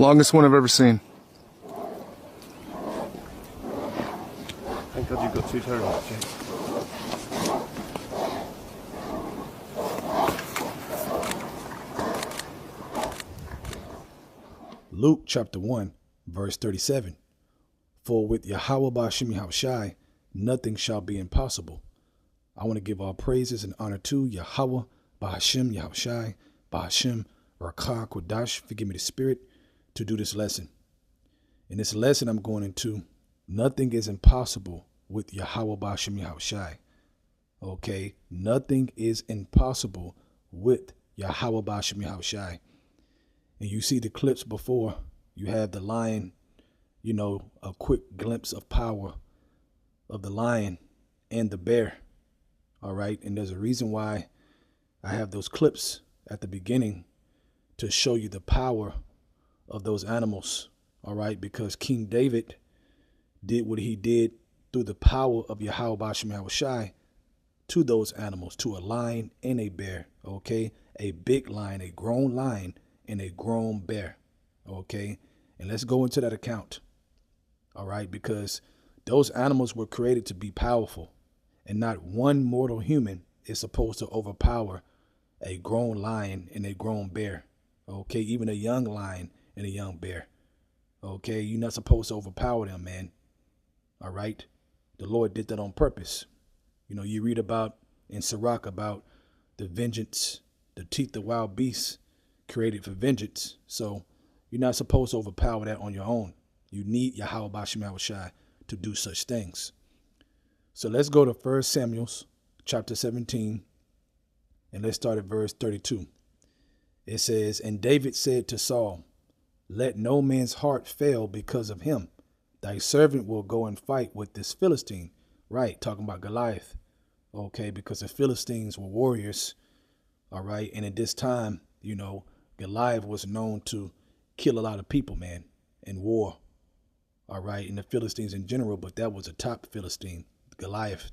Longest one I've ever seen. Thank God you've got two turtles, Jake. Luke chapter 1, verse 37. For with Yahweh Ba'Shem Yahushai, nothing shall be impossible. I want to give all praises and honor to Yahweh Ba'Shem Yahushai, Ba'Shem Rakah Kodash, forgive me the spirit, to do this lesson. In this lesson I'm going into, nothing is impossible with Yahweh Ba'Shem Yahushai. Okay, nothing is impossible with Yahweh Ba'Shem Yahushai. And you see the clips before, you have the lion, you know, a quick glimpse of power of the lion and the bear. All right. And there's a reason why I have those clips at the beginning to show you the power of those animals. All right. Because King David did what he did through the power of Yahweh Ba'Shem Yahushai to those animals, to a lion and a bear. OK, a big lion, a grown lion and a grown bear. OK, and let's go into that account. All right, because those animals were created to be powerful, and not one mortal human is supposed to overpower a grown lion and a grown bear. OK, even a young lion and a young bear. OK, you're not supposed to overpower them, man. All right. The Lord did that on purpose. You know, you read about in Sirach about the vengeance, the teeth of wild beasts created for vengeance. So you're not supposed to overpower that on your own. You need Yahweh Ba'Shem Yahushai to do such things. So let's go to 1 Samuel chapter 17, and let's start at verse 32. It says, and David said to Saul, let no man's heart fail because of him. Thy servant will go and fight with this Philistine. Right, talking about Goliath. Okay, because the Philistines were warriors. All right, and at this time, you know, Goliath was known to kill a lot of people, man, in war. All right, and the Philistines in general, but that was a top Philistine, Goliath.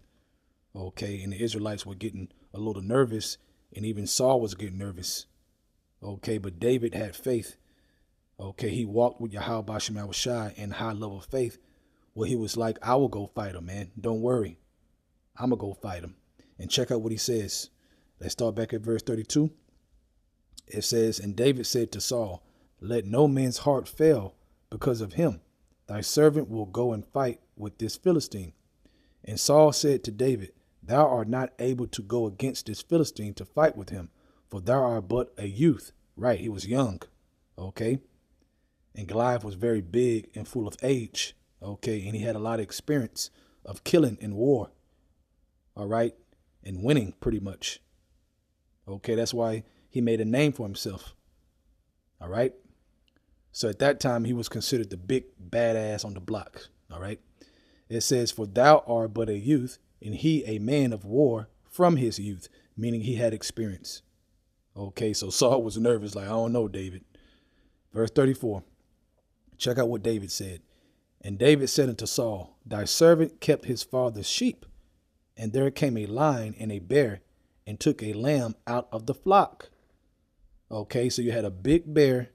Okay, and the Israelites were getting a little nervous, and even Saul was getting nervous. Okay, but David had faith. Okay, he walked with Yahweh Ba'Shem Yahushai in high level faith, where he was like, I will go fight him, man. Don't worry. I'm going to go fight him. And check out what he says. Let's start back at verse 32. It says, and David said to Saul, let no man's heart fail because of him. Thy servant will go and fight with this Philistine. And Saul said to David, thou art not able to go against this Philistine to fight with him, for thou art but a youth. Right, he was young. Okay. And Goliath was very big and full of age. Okay, and he had a lot of experience of killing in war. All right, and winning pretty much. Okay, that's why he made a name for himself. All right. So at that time, he was considered the big badass on the block. All right. It says, for thou art but a youth, and he a man of war from his youth, meaning he had experience. Okay, so Saul was nervous, like, I don't know, David. Verse 34. Check out what David said. And David said unto Saul, thy servant kept his father's sheep, and there came a lion and a bear and took a lamb out of the flock. Okay, so you had a big bear,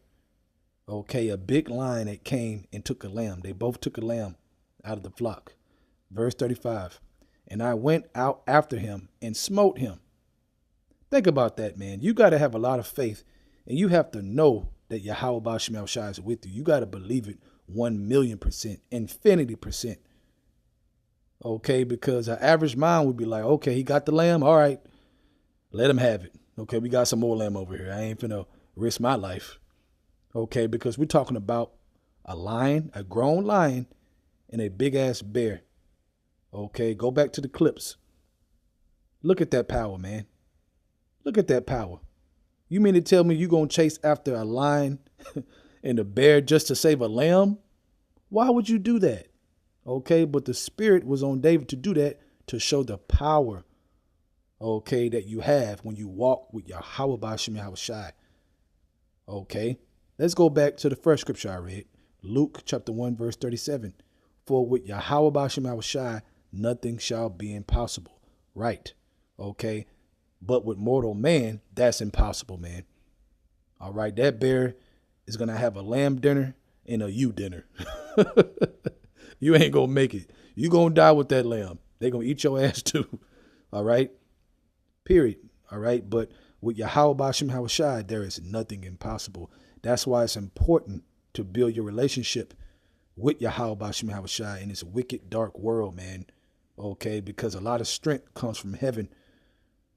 okay, a big lion that came and took a lamb. They both took a lamb out of the flock. Verse 35. And I went out after him and smote him. Think about that, man. You got to have a lot of faith, and you have to know that Yahweh Ba'Shem Yahushai is with you. You got to believe it 1,000,000%, infinity%. Okay, because an average mind would be like, okay, he got the lamb. All right, let him have it. Okay, we got some more lamb over here. I ain't finna risk my life. Okay, because we're talking about a lion, a grown lion, and a big ass bear. Okay, go back to the clips. Look at that power, man. Look at that power. You mean to tell me you're going to chase after a lion and a bear just to save a lamb? Why would you do that? Okay, but the spirit was on David to do that, to show the power, okay, that you have when you walk with Yahweh Ba'Shem Yahushai. Okay, let's go back to the first scripture I read, Luke chapter 1, verse 37. For with Yahweh Ba'Shem Yahushai, nothing shall be impossible. Right, okay, but with mortal man, that's impossible, man. All right, that bear is going to have a lamb dinner and a you dinner. You ain't going to make it. You going to die with that lamb. They're going to eat your ass too. All right. Period. All right. But with Yahweh Bashim Hawashai, there is nothing impossible. That's why it's important to build your relationship with Yahweh Bashim Hawashai in this wicked, dark world, man. Okay. Because a lot of strength comes from heaven.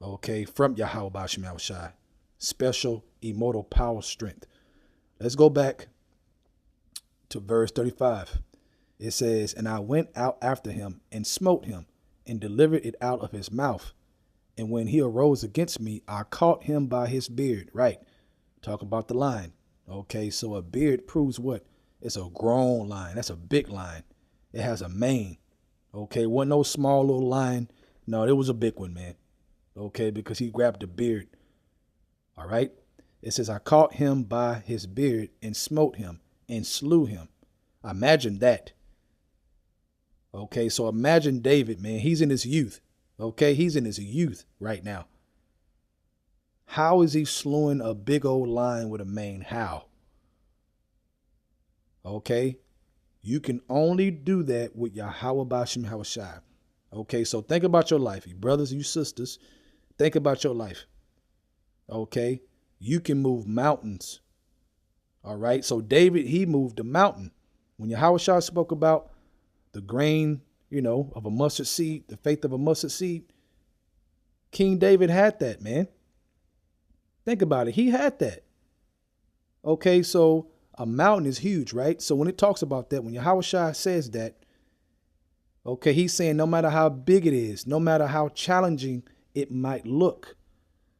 Okay. From Yahweh Bashim Hawashai. Special, immortal power strength. Let's go back to verse 35. It says, and I went out after him and smote him and delivered it out of his mouth. And when he arose against me, I caught him by his beard. Right. Talk about the lion. Okay. So a beard proves what? It's a grown lion. That's a big lion. It has a mane. Okay. Wasn't no small little lion. No, it was a big one, man. Okay. Because he grabbed the beard. All right. It says, I caught him by his beard and smote him and slew him. Imagine that. Okay, so imagine David, man. He's in his youth. Okay, he's in his youth right now. How is he slewing a big old lion with a mane? How? Okay, you can only do that with Yahweh Bashim Hawashai. Okay, so think about your life. You brothers, you sisters, think about your life. Okay, you can move mountains. All right, so David, he moved a mountain. When Yahweh spoke about the grain, of a mustard seed, the faith of a mustard seed, King David had that, man. Think about it. He had that. Okay, so a mountain is huge, right? So when it talks about that, when Yahweh says that, okay, he's saying no matter how big it is, no matter how challenging it might look,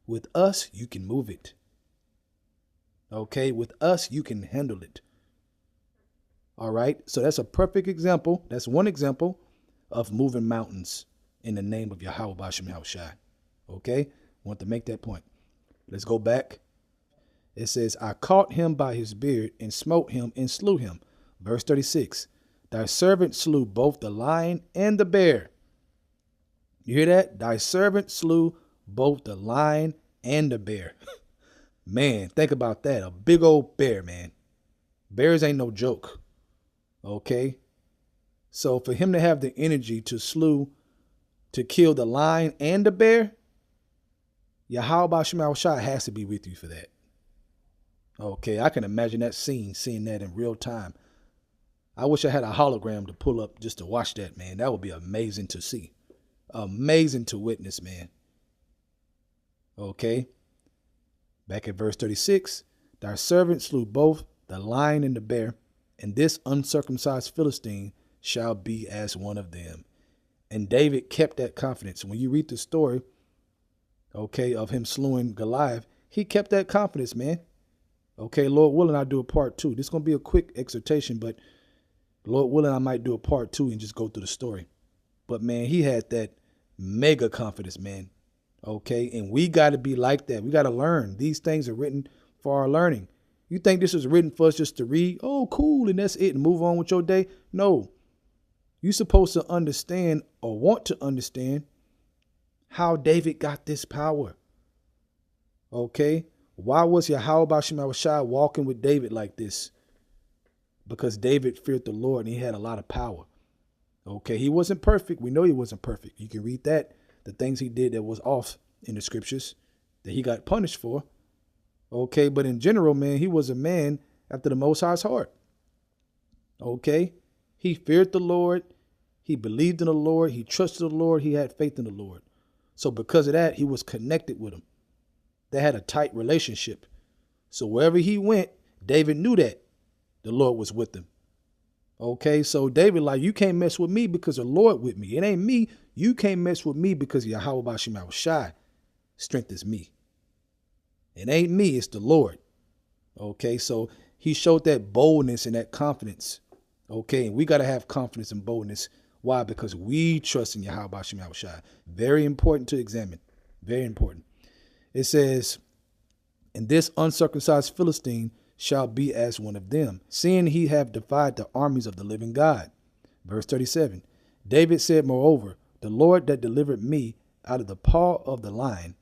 with us, you can move it. Okay, with us, you can handle it. All right, so that's a perfect example. That's one example of moving mountains in the name of Yahweh Bashim Hawashai. Okay, want to make that point. Let's go back. It says, I caught him by his beard and smote him and slew him. Verse 36, thy servant slew both the lion and the bear. You hear that? Thy servant slew both the lion and the bear. Man, think about that. A big old bear, man. Bears ain't no joke. Okay. So for him to have the energy to kill the lion and the bear, Yahweh Bashim Hawashai has to be with you for that. Okay. I can imagine that scene, seeing that in real time. I wish I had a hologram to pull up just to watch that, man. That would be amazing to see. Amazing to witness, man. Okay. Back at verse 36, thy servant slew both the lion and the bear, and this uncircumcised Philistine shall be as one of them. And David kept that confidence. When you read the story, okay, of him slewing Goliath, he kept that confidence, man. Okay, Lord willing, I'll do a part 2. This is going to be a quick exhortation, but Lord willing, I might do a part 2 and just go through the story. But, man, he had that mega confidence, man. Okay, and we got to be like that. We got to learn. These things are written for our learning. You think this was written for us just to read? Oh, cool, and that's it, and move on with your day? No. You're supposed to understand or want to understand how David got this power. Okay, why was Yahweh Bashim Hawashai walking with David like this? Because David feared the Lord and he had a lot of power. Okay, he wasn't perfect. We know he wasn't perfect. You can read that. The things he did that was off in the scriptures that he got punished for. Okay, but in general, man, he was a man after the Most High's heart. Okay, he feared the Lord. He believed in the Lord. He trusted the Lord. He had faith in the Lord. So because of that, he was connected with him. They had a tight relationship. So wherever he went, David knew that the Lord was with him. Okay, so David, like, you can't mess with me because the Lord with me. It ain't me. You can't mess with me because Yahweh Bashim Hawashai strengthens me. It ain't me, it's the Lord. Okay, so he showed that boldness and that confidence. Okay, and we got to have confidence and boldness. Why? Because we trust in Yahweh Bashim Hawashai. Very important to examine. Very important. It says, and this uncircumcised Philistine shall be as one of them, seeing he have defied the armies of the living God. Verse 37, David said, moreover, the Lord that delivered me out of the paw of the lion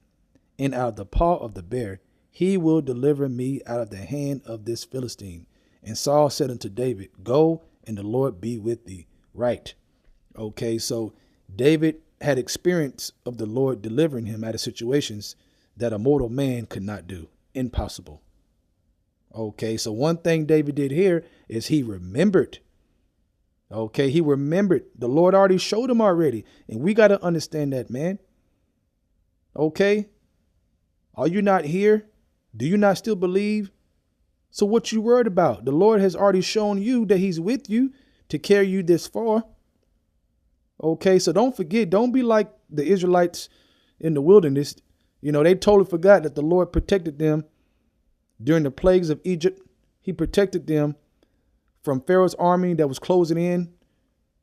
and out of the paw of the bear, he will deliver me out of the hand of this Philistine. And Saul said unto David, go, and the Lord be with thee. Right. Okay, so David had experience of the Lord delivering him out of situations that a mortal man could not do. Impossible. Okay, so one thing David did here is he remembered. Okay, he remembered. The Lord already showed him already. And we got to understand that, man. Okay, are you not here? Do you not still believe? So what you worried about? The Lord has already shown you that he's with you to carry you this far. Okay, so don't forget, don't be like the Israelites in the wilderness. You know, they totally forgot that the Lord protected them during the plagues of Egypt. He protected them from Pharaoh's army that was closing in.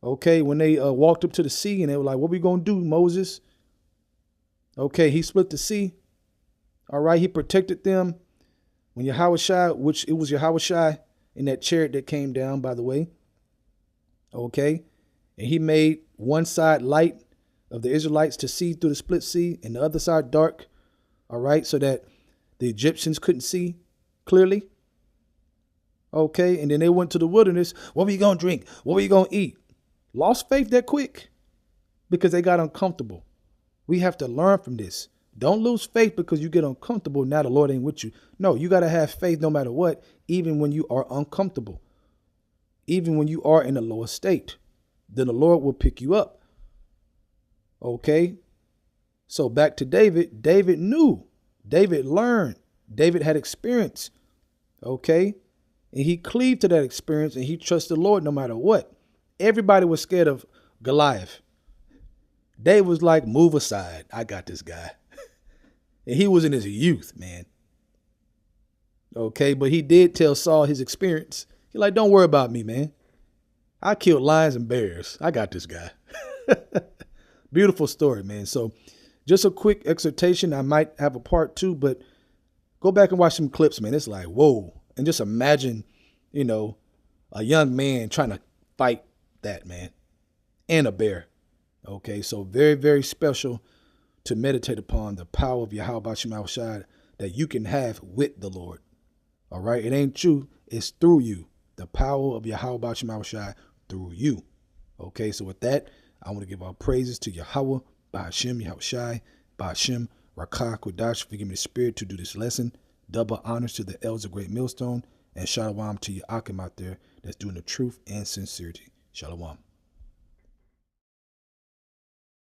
Okay, when they walked up to the sea and they were like, what we going to do, Moses? Okay, he split the sea. All right, he protected them. When Yahushua, which it was Yahushua in that chariot that came down, by the way. Okay, and he made one side light of the Israelites to see through the split sea and the other side dark. All right, so that the Egyptians couldn't see clearly. Okay, and then they went to the wilderness. What were you going to drink? What were you going to eat? Lost faith that quick because they got uncomfortable. We have to learn from this. Don't lose faith because you get uncomfortable. Now the Lord ain't with you. No, you got to have faith no matter what, even when you are uncomfortable, even when you are in a lower state. Then the Lord will pick you up. Okay, so back to David. David knew. David learned. David had experience. Okay, and he cleaved to that experience and he trusted the Lord no matter what. Everybody was scared of Goliath. David was like, move aside. I got this guy. And he was in his youth, man. Okay, but he did tell Saul his experience. He's like, don't worry about me, man. I killed lions and bears. I got this guy. Beautiful story, man. So just a quick exhortation. I might have a part 2, but go back and watch some clips, man. It's like, whoa. And just imagine, you know, a young man trying to fight that, man, and a bear. Okay, so very, very special to meditate upon the power of Yahweh Shai that you can have with the Lord. All right, it ain't you, it's through you. The power of Yahweh Shai through you. Okay, so with that, I want to give our praises to Yahweh, Ba'ashem Yahushai, Ba'ashem Rakah Kodash, for giving me the spirit to do this lesson. Double honors to the elders of Great Millstone, and shalom to your Akim out there that's doing the truth and sincerity. Shalom.